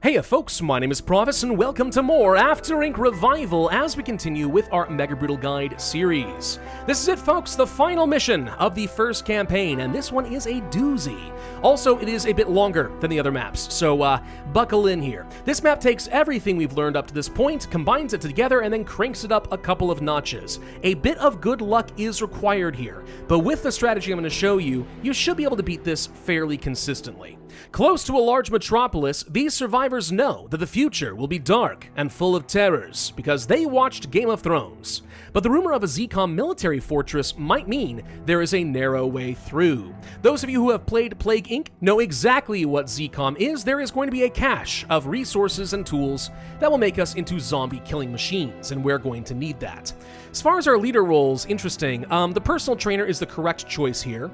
Hey folks, my name is Pravus and welcome to more After Ink Revival as we continue with our Mega Brutal Guide series. This is it folks, the final mission of the first campaign, and this one is a doozy. Also, it is a bit longer than the other maps, so buckle in here. This map takes everything we've learned up to this point, combines it together, and then cranks it up a couple of notches. A bit of good luck is required here, but with the strategy I'm going to show you, you should be able to beat this fairly consistently. Close to a large metropolis, these survivors know that the future will be dark and full of terrors because they watched Game of Thrones. But the rumor of a ZCOM military fortress might mean there is a narrow way through. Those of you who have played Plague Inc. know exactly what ZCOM is. There is going to be a cache of resources and tools that will make us into zombie killing machines, and we're going to need that. As far as our leader roles, interesting. The personal trainer is the correct choice here.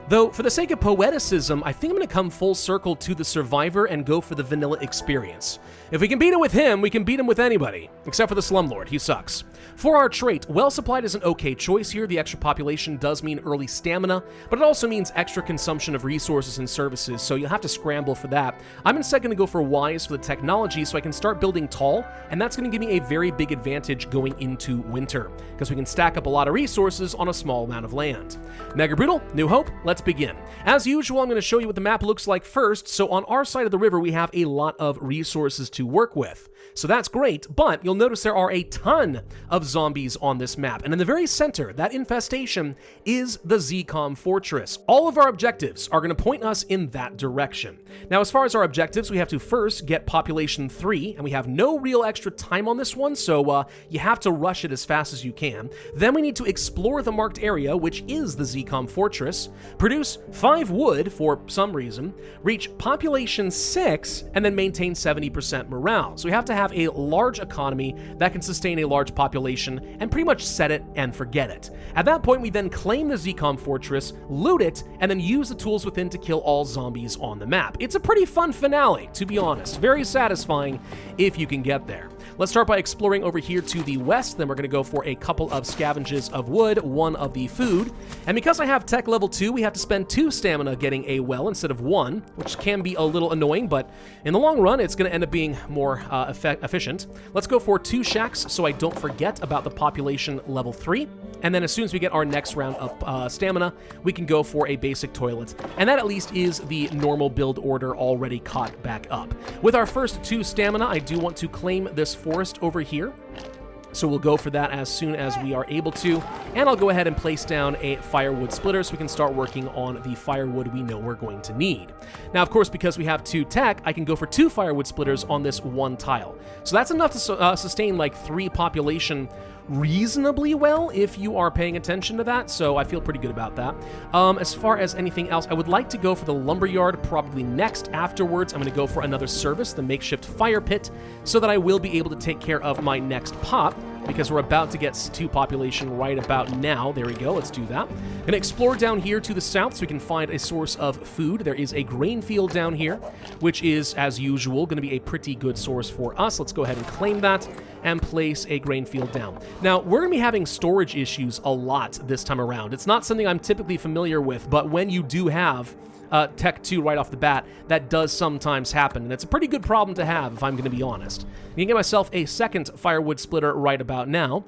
Though, for the sake of poeticism, I think I'm going to come full circle to the survivor and go for the vanilla experience. If we can beat him with him, we can beat him with anybody, except for the slumlord. He sucks. For our trait, well-supplied is an okay choice here. The extra population does mean early stamina, but it also means extra consumption of resources and services, so you'll have to scramble for that. I'm instead going to go for wise for the technology so I can start building tall, and that's going to give me a very big advantage going into winter, because we can stack up a lot of resources on a small amount of land. Mega Brutal, New Hope, let's begin. As usual, I'm going to show you what the map looks like first. So on our side of the river, we have a lot of resources to work with. So that's great, but you'll notice there are a ton of zombies on this map. And in the very center, that infestation is the ZCOM fortress. All of our objectives are going to point us in that direction. Now, as far as our objectives, we have to first get population 3, and we have no real extra time on this one, so you have to rush it as fast as you can. Then we need to explore the marked area, which is the ZCOM fortress, produce 5 wood for some reason, reach population 6, and then maintain 70% morale. So we have to have a large economy that can sustain a large population and pretty much set it and forget it. At that point, we then claim the ZCOM fortress, loot it, and then use the tools within to kill all zombies on the map. It's a pretty fun finale, to be honest. Very satisfying if you can get there. Let's start by exploring over here to the west, then we're going to go for a couple of scavenges of wood, 1 of the food, and because I have tech level 2, we have to spend 2 stamina getting a well instead of 1, which can be a little annoying, but in the long run, it's going to end up being more efficient. Let's go for 2 shacks so I don't forget about the population level 3, and then as soon as we get our next round of stamina, we can go for a basic toilet, and that at least is the normal build order already caught back up. With our first 2 stamina, I do want to claim this forest over here. So we'll go for that as soon as we are able to, and I'll go ahead and place down a firewood splitter so we can start working on the firewood we know we're going to need. Now, of course, because we have 2 tech, I can go for 2 firewood splitters on this 1 tile. So that's enough to sustain like 3 population reasonably well if you are paying attention to that, so I feel pretty good about that. As far as anything else, I would like to go for the lumberyard probably next. Afterwards, I'm going to go for another service, the makeshift fire pit, so that I will be able to take care of my next pop, because we're about to get 2 population right about now. There we go, let's do that. I'm going to explore down here to the south so we can find a source of food. There is a grain field down here, which is, as usual, going to be a pretty good source for us. Let's go ahead and claim that and place a grain field down. Now, we're going to be having storage issues a lot this time around. It's not something I'm typically familiar with, but when you do have Tech 2 right off the bat, that does sometimes happen, and it's a pretty good problem to have, if I'm going to be honest. I'm going to get myself a second firewood splitter right about now,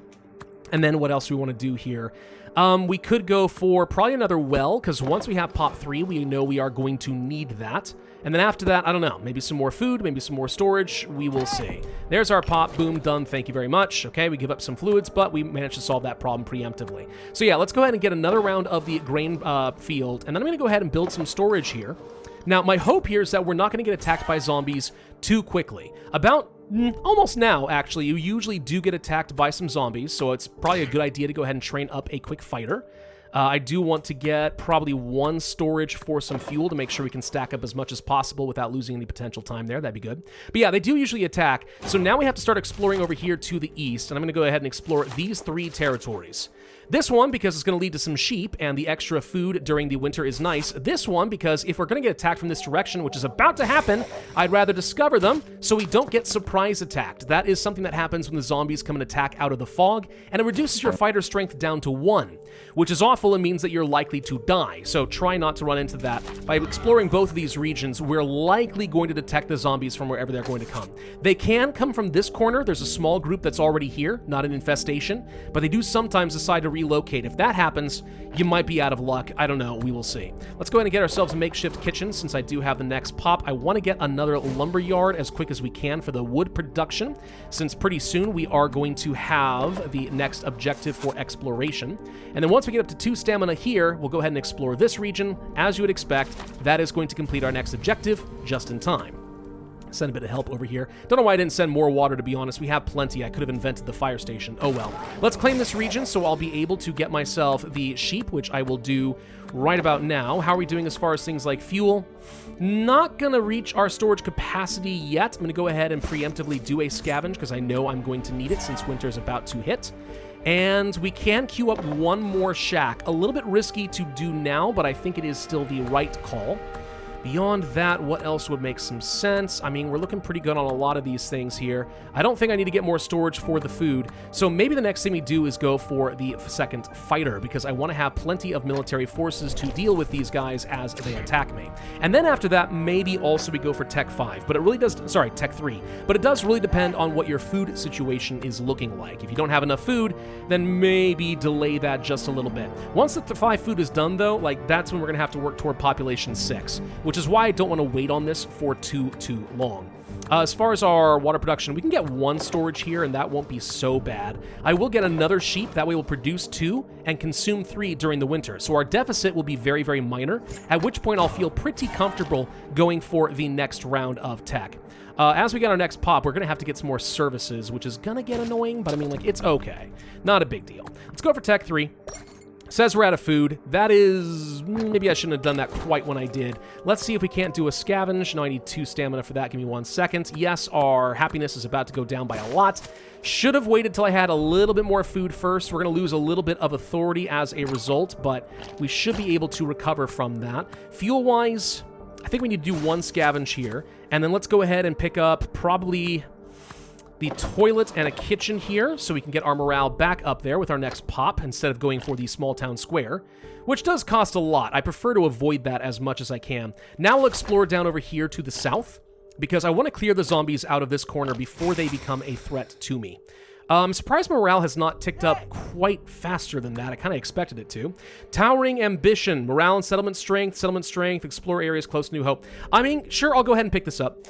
and then what else do we want to do here? We could go for probably another well, because once we have pop 3, we know we are going to need that. And then after that, I don't know, maybe some more food, maybe some more storage, we will see. There's our pop, boom, done, thank you very much. Okay, we give up some fluids, but we managed to solve that problem preemptively. So yeah, let's go ahead and get another round of the grain field, and then I'm going to go ahead and build some storage here. Now, my hope here is that we're not going to get attacked by zombies too quickly. About almost now, actually, you usually do get attacked by some zombies, so it's probably a good idea to go ahead and train up a quick fighter. I do want to get probably 1 storage for some fuel to make sure we can stack up as much as possible without losing any potential time there. That'd be good. But yeah, they do usually attack. So now we have to start exploring over here to the east, and I'm going to go ahead and explore these 3 territories. This one, because it's going to lead to some sheep, and the extra food during the winter is nice. This one, because if we're going to get attacked from this direction, which is about to happen, I'd rather discover them so we don't get surprise attacked. That is something that happens when the zombies come and attack out of the fog, and it reduces your fighter strength down to 1, which is often awful, it means that you're likely to die. So try not to run into that. By exploring both of these regions, we're likely going to detect the zombies from wherever they're going to come. They can come from this corner. There's a small group that's already here, not an infestation, but they do sometimes decide to relocate. If that happens, you might be out of luck. I don't know. We will see. Let's go ahead and get ourselves a makeshift kitchen since I do have the next pop. I want to get another lumber yard as quick as we can for the wood production, since pretty soon we are going to have the next objective for exploration. And then once we get up to 2 stamina here, we'll go ahead and explore this region. As you would expect, that is going to complete our next objective just in time. Send a bit of help over here. Don't know why I didn't send more water, to be honest. We have plenty. I could have invented the fire station. Oh well. Let's claim this region so I'll be able to get myself the sheep, which I will do right about now. How are we doing as far as things like fuel? Not going to reach our storage capacity yet. I'm going to go ahead and preemptively do a scavenge because I know I'm going to need it since winter is about to hit. And we can queue up one more shack. A little bit risky to do now, but I think it is still the right call. Beyond that, what else would make some sense? I mean, we're looking pretty good on a lot of these things here. I don't think I need to get more storage for the food, so maybe the next thing we do is go for the second fighter, because I want to have plenty of military forces to deal with these guys as they attack me. And then after that, maybe also we go for Tech 5, but it really does, sorry, Tech 3, but it does really depend on what your food situation is looking like. If you don't have enough food, then maybe delay that just a little bit. Once the 5 food is done, though, like, that's when we're going to have to work toward population 6, which is why I don't want to wait on this for too long. As far as our water production, we can get 1 storage here, and that won't be so bad. I will get another sheep. That way we'll produce 2 and consume 3 during the winter. So our deficit will be very, very minor, at which point I'll feel pretty comfortable going for the next round of tech. As we get our next pop, we're going to have to get some more services, which is going to get annoying, but I mean, like, it's okay. Not a big deal. Let's go for Tech 3. Says we're out of food. That is... maybe I shouldn't have done that quite when I did. Let's see if we can't do a scavenge. No, I need 2 stamina for that. Give me 1 second. Yes, our happiness is about to go down by a lot. Should have waited till I had a little bit more food first. We're going to lose a little bit of authority as a result, but we should be able to recover from that. Fuel-wise, I think we need to do 1 scavenge here. And then let's go ahead and pick up probably the toilet and a kitchen here, so we can get our morale back up there with our next pop instead of going for the small town square, which does cost a lot. I prefer to avoid that as much as I can. Now we'll explore down over here to the south, because I want to clear the zombies out of this corner before they become a threat to me. I'm surprised morale has not ticked up quite faster than that. I kind of expected it to. Towering ambition, morale and settlement strength, explore areas close to New Hope. I mean, sure, I'll go ahead and pick this up.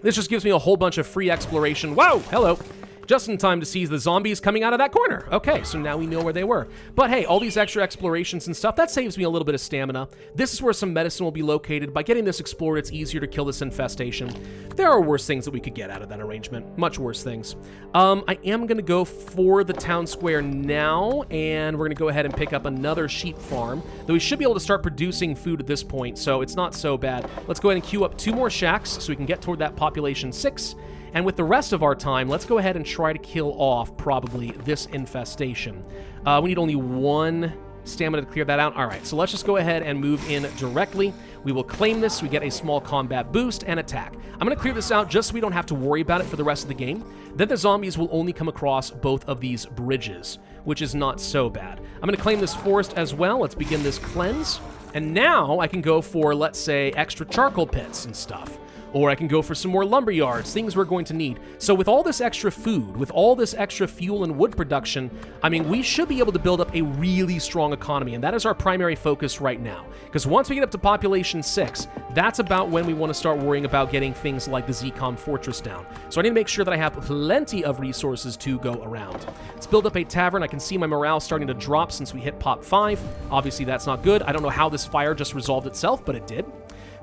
This just gives me a whole bunch of free exploration. Wow, hello. Just in time to seize the zombies coming out of that corner. Okay, so now we know where they were. But hey, all these extra explorations and stuff, that saves me a little bit of stamina. This is where some medicine will be located. By getting this explored, it's easier to kill this infestation. There are worse things that we could get out of that arrangement. Much worse things. I am going to go for the town square now, and we're going to go ahead and pick up another sheep farm, though we should be able to start producing food at this point, so it's not so bad. Let's go ahead and queue up 2 more shacks so we can get toward that population 6. And with the rest of our time, let's go ahead and try to kill off, probably, this infestation. We need only 1 stamina to clear that out. All right, so let's just go ahead and move in directly. We will claim this. We get a small combat boost and attack. I'm going to clear this out just so we don't have to worry about it for the rest of the game. Then the zombies will only come across both of these bridges, which is not so bad. I'm going to claim this forest as well. Let's begin this cleanse. And now I can go for, let's say, extra charcoal pits and stuff. Or I can go for some more lumber yards, things we're going to need. So with all this extra food, with all this extra fuel and wood production, I mean, we should be able to build up a really strong economy, and that is our primary focus right now. Because once we get up to population 6, that's about when we want to start worrying about getting things like the ZCOM fortress down. So I need to make sure that I have plenty of resources to go around. Let's build up a tavern. I can see my morale starting to drop since we hit pop 5. Obviously, that's not good. I don't know how this fire just resolved itself, but it did.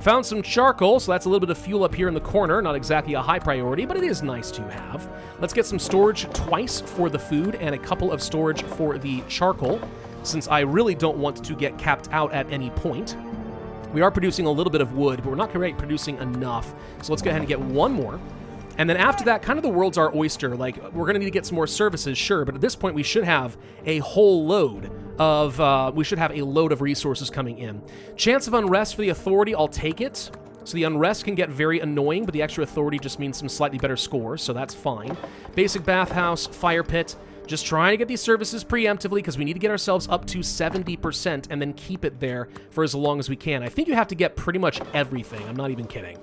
Found some charcoal, so that's a little bit of fuel up here in the corner. Not exactly a high priority, but it is nice to have. Let's get some storage twice for the food and a couple of storage for the charcoal, since I really don't want to get capped out at any point. We are producing a little bit of wood, but we're not quite producing enough. So let's go ahead and get 1 more. And then after that, kind of the world's our oyster. Like, we're going to need to get some more services, sure, but at this point we should have a whole load of, resources coming in. Chance of unrest for the authority, I'll take it. So the unrest can get very annoying, but the extra authority just means some slightly better scores, so that's fine. Basic bathhouse, fire pit, Just trying to get these services preemptively because we need to get ourselves up to 70% and then keep it there for as long as we can. I think you have to get pretty much everything. I'm not even kidding.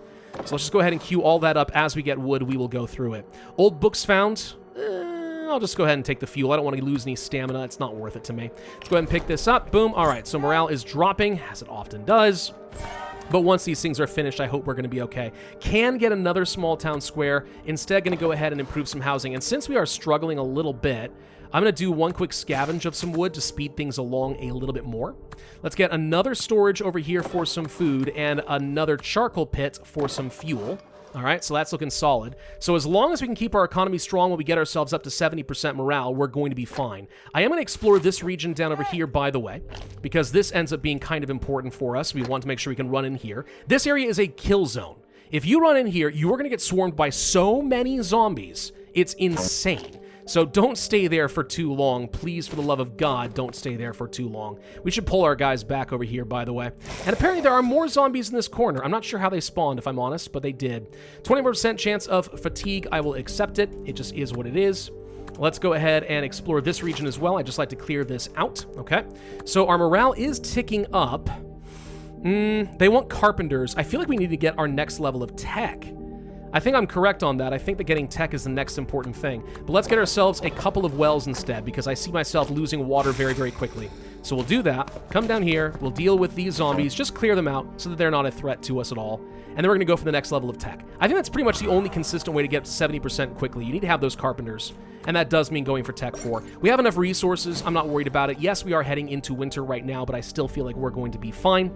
So let's just go ahead and queue all that up. As we get wood, we will go through it. Old books found. I'll just go ahead and take the fuel. I don't want to lose any stamina. It's not worth it to me. Let's go ahead and pick this up. Boom. All right, so morale is dropping, as it often does. But once these things are finished, I hope we're going to be okay. Can get another small town square. Instead, going to go ahead and improve some housing. And since we are struggling a little bit, I'm going to do one quick scavenge of some wood to speed things along a little bit more. Let's get another storage over here for some food and another charcoal pit for some fuel. All right, so that's looking solid. So as long as we can keep our economy strong when we get ourselves up to 70% morale, we're going to be fine. I am going to explore this region down over here, by the way, because this ends up being kind of important for us. We want to make sure we can run in here. This area is a kill zone. If you run in here, you are going to get swarmed by so many zombies. It's insane. So don't stay there for too long. Please, for the love of God, don't stay there for too long. We should pull our guys back over here, by the way. And apparently there are more zombies in this corner. I'm not sure how they spawned, if I'm honest, but they did. 20% chance of fatigue. I will accept it. It just is what it is. Let's go ahead and explore this region as well. I just like to clear this out. Okay. So our morale is ticking up. They want carpenters. I feel like we need to get our next level of tech. I think I'm correct on that. I think that getting tech is the next important thing. But let's get ourselves a couple of wells instead, because I see myself losing water very, very quickly. So we'll do that. Come down here. We'll deal with these zombies. Just clear them out so that they're not a threat to us at all. And then we're going to go for the next level of tech. I think that's pretty much the only consistent way to get to 70% quickly. You need to have those carpenters. And that does mean going for tech 4. We have enough resources. I'm not worried about it. Yes, we are heading into winter right now, but I still feel like we're going to be fine.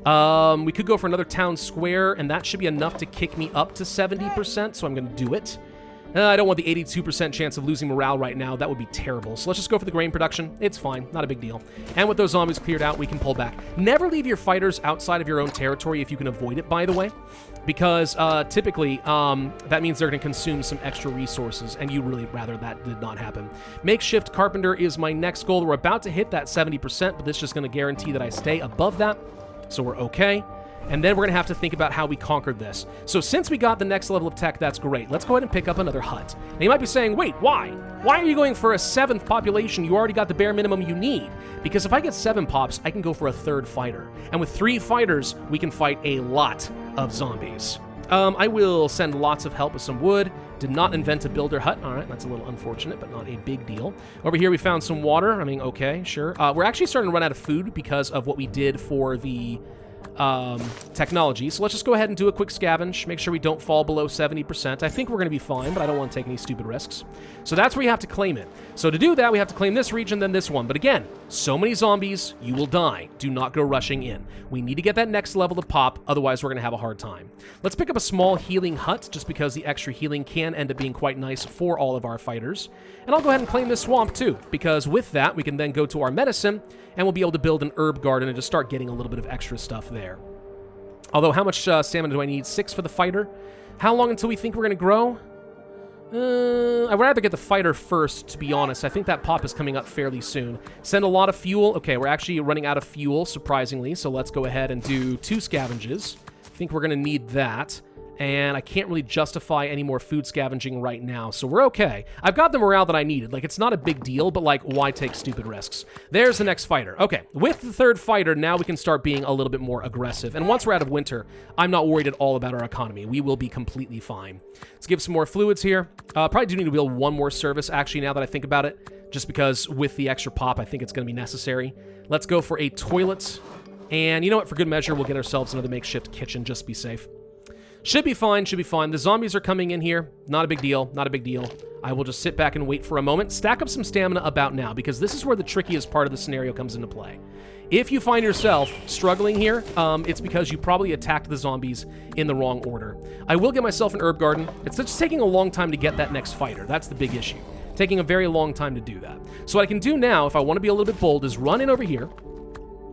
We could go for another town square, and that should be enough to kick me up to 70%, so I'm going to do it. I don't want the 82% chance of losing morale right now. That would be terrible. So let's just go for the grain production. It's fine. Not a big deal. And with those zombies cleared out, we can pull back. Never leave your fighters outside of your own territory if you can avoid it, by the way, because typically that means they're going to consume some extra resources, and you'd really rather that did not happen. Makeshift carpenter is my next goal. We're about to hit that 70%, but this is just going to guarantee that I stay above that. So we're okay. And then we're going to have to think about how we conquered this. So since we got the next level of tech, that's great. Let's go ahead and pick up another hut. Now you might be saying, wait, why? Why are you going for a 7th population? You already got the bare minimum you need. Because if I get 7 pops, I can go for a 3rd fighter. And with 3 fighters, we can fight a lot of zombies. I will send lots of help with some wood. Did not invent a builder hut. All right, that's a little unfortunate, but not a big deal. Over here, we found some water. I mean, okay, sure. We're actually starting to run out of food because of what we did for the technology. So let's just go ahead and do a quick scavenge. Make sure we don't fall below 70%. I think we're going to be fine, but I don't want to take any stupid risks. So that's where you have to claim it. So to do that, we have to claim this region, then this one. But again, so many zombies, you will die. Do not go rushing in. We need to get that next level to pop, otherwise we're going to have a hard time. Let's pick up a small healing hut, just because the extra healing can end up being quite nice for all of our fighters. And I'll go ahead and claim this swamp too, because with that, we can then go to our medicine, and we'll be able to build an herb garden and just start getting a little bit of extra stuff there. Although, how much stamina do I need? 6 for the fighter. How long until we think we're going to grow? I'd rather get the fighter first, to be honest. I think that pop is coming up fairly soon. Send a lot of fuel. Okay, we're actually running out of fuel, surprisingly, so let's go ahead and do 2 scavenges. I think we're going to need that. And I can't really justify any more food scavenging right now, so we're okay. I've got the morale that I needed. Like, it's not a big deal, but, like, why take stupid risks? There's the next fighter. Okay, with the 3rd fighter, now we can start being a little bit more aggressive. And once we're out of winter, I'm not worried at all about our economy. We will be completely fine. Let's give some more fluids here. Probably do need to build one more service, actually, now that I think about it, just because with the extra pop, I think it's going to be necessary. Let's go for a toilet. And you know what? For good measure, we'll get ourselves another makeshift kitchen, just to be safe. Should be fine, should be fine. The zombies are coming in here. Not a big deal, not a big deal. I will just sit back and wait for a moment. Stack up some stamina about now, because this is where the trickiest part of the scenario comes into play. If you find yourself struggling here, it's because you probably attacked the zombies in the wrong order. I will get myself an herb garden. It's just taking a long time to get that next fighter. That's the big issue. Taking a very long time to do that. So what I can do now, if I want to be a little bit bold, is run in over here.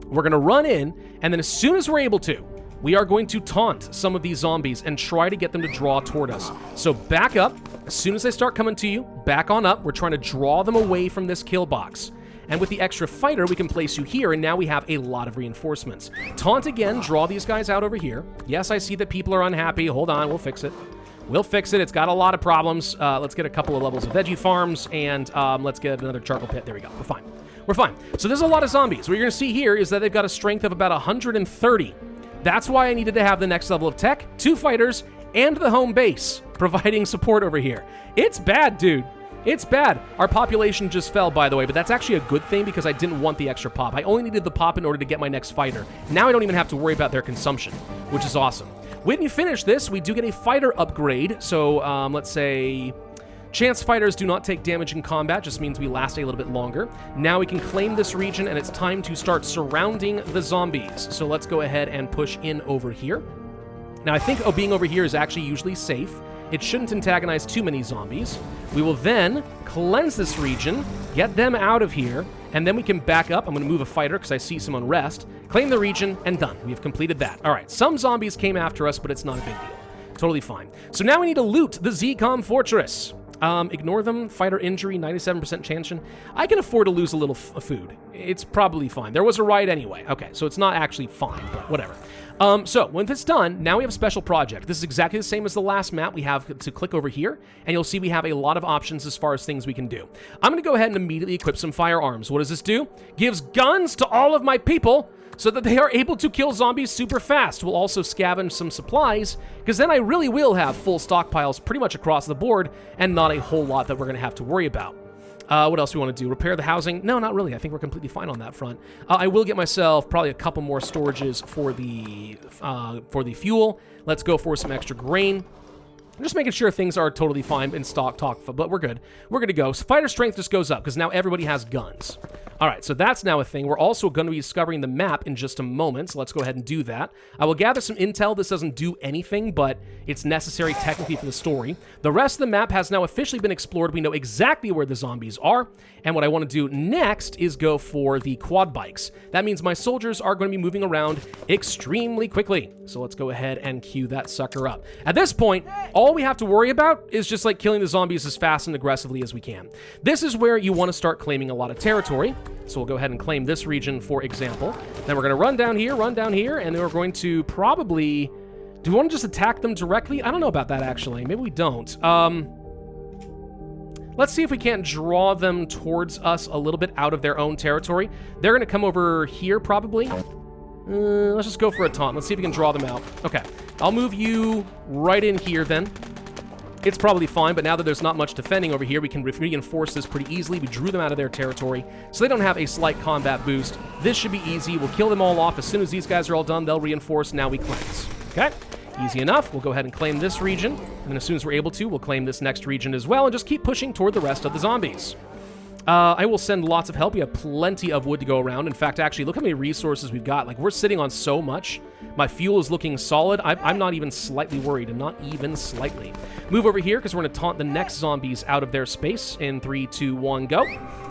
We're going to run in, and then as soon as we're able to, we are going to taunt some of these zombies and try to get them to draw toward us. So back up. As soon as they start coming to you, back on up. We're trying to draw them away from this kill box. And with the extra fighter, we can place you here, and now we have a lot of reinforcements. Taunt again, draw these guys out over here. Yes, I see that people are unhappy. Hold on, we'll fix it. We'll fix it. It's got a lot of problems. Let's get a couple of levels of veggie farms, and let's get another charcoal pit. There we go. We're fine. We're fine. So there's a lot of zombies. What you're going to see here is that they've got a strength of about 130. That's why I needed to have the next level of tech, 2 fighters, and the home base providing support over here. It's bad, dude. It's bad. Our population just fell, by the way, but that's actually a good thing because I didn't want the extra pop. I only needed the pop in order to get my next fighter. Now I don't even have to worry about their consumption, which is awesome. When you finish this, we do get a fighter upgrade. So let's say chance fighters do not take damage in combat, just means we last a little bit longer. Now we can claim this region, and it's time to start surrounding the zombies. So let's go ahead and push in over here. Now I think being over here is actually usually safe. It shouldn't antagonize too many zombies. We will then cleanse this region, get them out of here, and then we can back up. I'm going to move a fighter because I see some unrest. Claim the region, and done. We've completed that. All right, some zombies came after us, but it's not a big deal. Totally fine. So now we need to loot the ZCOM fortress. Ignore them. Fighter injury, 97% chance. I can afford to lose a little food. It's probably fine. There was a riot anyway. Okay, so it's not actually fine, but whatever. So when it's done, now we have a special project. This is exactly the same as the last map. We have to click over here, and you'll see we have a lot of options as far as things we can do. I'm going to go ahead and immediately equip some firearms. What does this do? Gives guns to all of my people so that they are able to kill zombies super fast. We'll also scavenge some supplies, because then I really will have full stockpiles pretty much across the board, and not a whole lot that we're going to have to worry about. What else do we want to do? Repair the housing? No, not really. I think we're completely fine on that front. I will get myself probably a couple more storages for the fuel. Let's go for some extra grain. I'm just making sure things are totally fine in stock, but we're good. We're good to go. So fighter strength just goes up because now everybody has guns. All right, so that's now a thing. We're also going to be discovering the map in just a moment, so let's go ahead and do that. I will gather some intel. This doesn't do anything, but it's necessary technically for the story. The rest of the map has now officially been explored. We know exactly where the zombies are, and what I want to do next is go for the quad bikes. That means my soldiers are going to be moving around extremely quickly. So let's go ahead and queue that sucker up. At this point, all we have to worry about is just like killing the zombies as fast and aggressively as we can. This is where you want to start claiming a lot of territory. So we'll go ahead and claim this region, for example. Then we're going to run down here, and then we're going to probably... Do we want to just attack them directly? I don't know about that, actually. Maybe we don't. Let's see if we can't draw them towards us a little bit out of their own territory. They're going to come over here, probably. Let's just go for a taunt. Let's see if we can draw them out. Okay. I'll move you right in here, then. It's probably fine, but now that there's not much defending over here, we can reinforce this pretty easily. We drew them out of their territory, so they don't have a slight combat boost. This should be easy. We'll kill them all off. As soon as these guys are all done, they'll reinforce. Now we cleanse. Okay? Easy enough. We'll go ahead and claim this region, and then as soon as we're able to, we'll claim this next region as well, and just keep pushing toward the rest of the zombies. I will send lots of help. We have plenty of wood to go around. In fact, actually, look how many resources we've got. Like, we're sitting on so much. My fuel is looking solid. I'm not even slightly worried, and not even slightly. Move over here, because we're going to taunt the next zombies out of their space. In 3, 2, 1, go.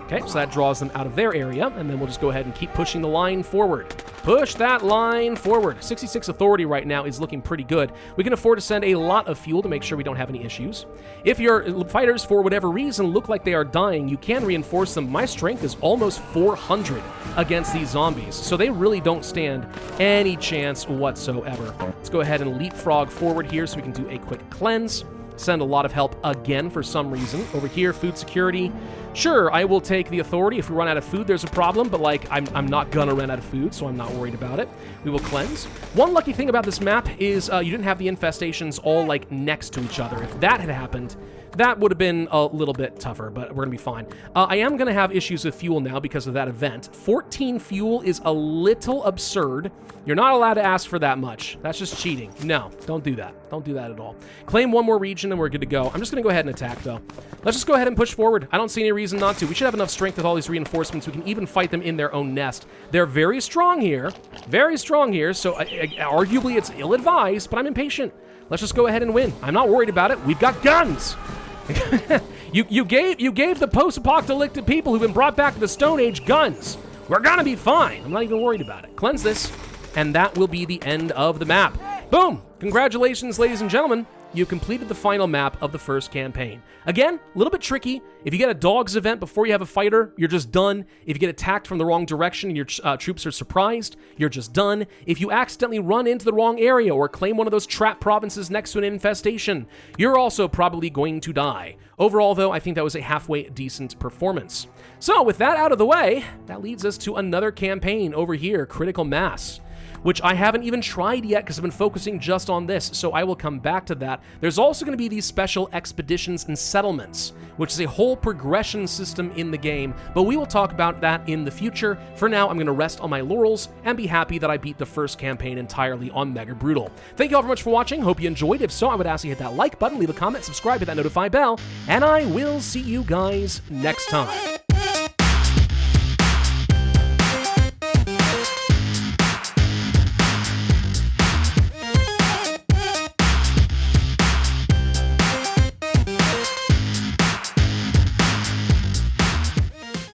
Okay, so that draws them out of their area, and then we'll just go ahead and keep pushing the line forward. Push that line forward. 66 authority right now is looking pretty good. We can afford to send a lot of fuel to make sure we don't have any issues. If your fighters, for whatever reason, look like they are dying, you can reinforce them. My strength is almost 400 against these zombies, so they really don't stand any chance whatsoever. Let's go ahead and leapfrog forward here so we can do a quick cleanse. Send a lot of help again for some reason. Over here, food security. Sure, I will take the authority. If we run out of food, there's a problem, but like, I'm not gonna run out of food, so I'm not worried about it. We will cleanse. One lucky thing about this map is you didn't have the infestations all like next to each other. If that had happened, that would have been a little bit tougher, but we're gonna be fine. I am gonna have issues with fuel now because of that event. 14 fuel is a little absurd. You're not allowed to ask for that much. That's just cheating. No, don't do that. Don't do that at all. Claim one more region, and we're good to go. I'm just gonna go ahead and attack, though. Let's just go ahead and push forward. I don't see any reason not to. We should have enough strength with all these reinforcements. We can even fight them in their own nest. They're very strong here, so arguably it's ill-advised, but I'm impatient. Let's just go ahead and win. I'm not worried about it. We've got guns. you gave the post-apocalyptic people who've been brought back to the Stone Age guns. We're gonna be fine. I'm not even worried about it. Cleanse this, and that will be the end of the map. Boom! Congratulations, ladies and gentlemen. you completed the final map of the first campaign. Again, a little bit tricky. If you get a dogs event before you have a fighter, you're just done. If you get attacked from the wrong direction and your troops are surprised, you're just done. If you accidentally run into the wrong area or claim one of those trap provinces next to an infestation, you're also probably going to die. Overall, though, I think that was a halfway decent performance. So with that out of the way, that leads us to another campaign over here, Critical Mass, which I haven't even tried yet because I've been focusing just on this, so I will come back to that. There's also going to be these special expeditions and settlements, which is a whole progression system in the game, but we will talk about that in the future. For now, I'm going to rest on my laurels and be happy that I beat the first campaign entirely on Mega Brutal. Thank you all very much for watching. Hope you enjoyed. If so, I would ask you to hit that like button, leave a comment, subscribe, hit that notify bell, and I will see you guys next time.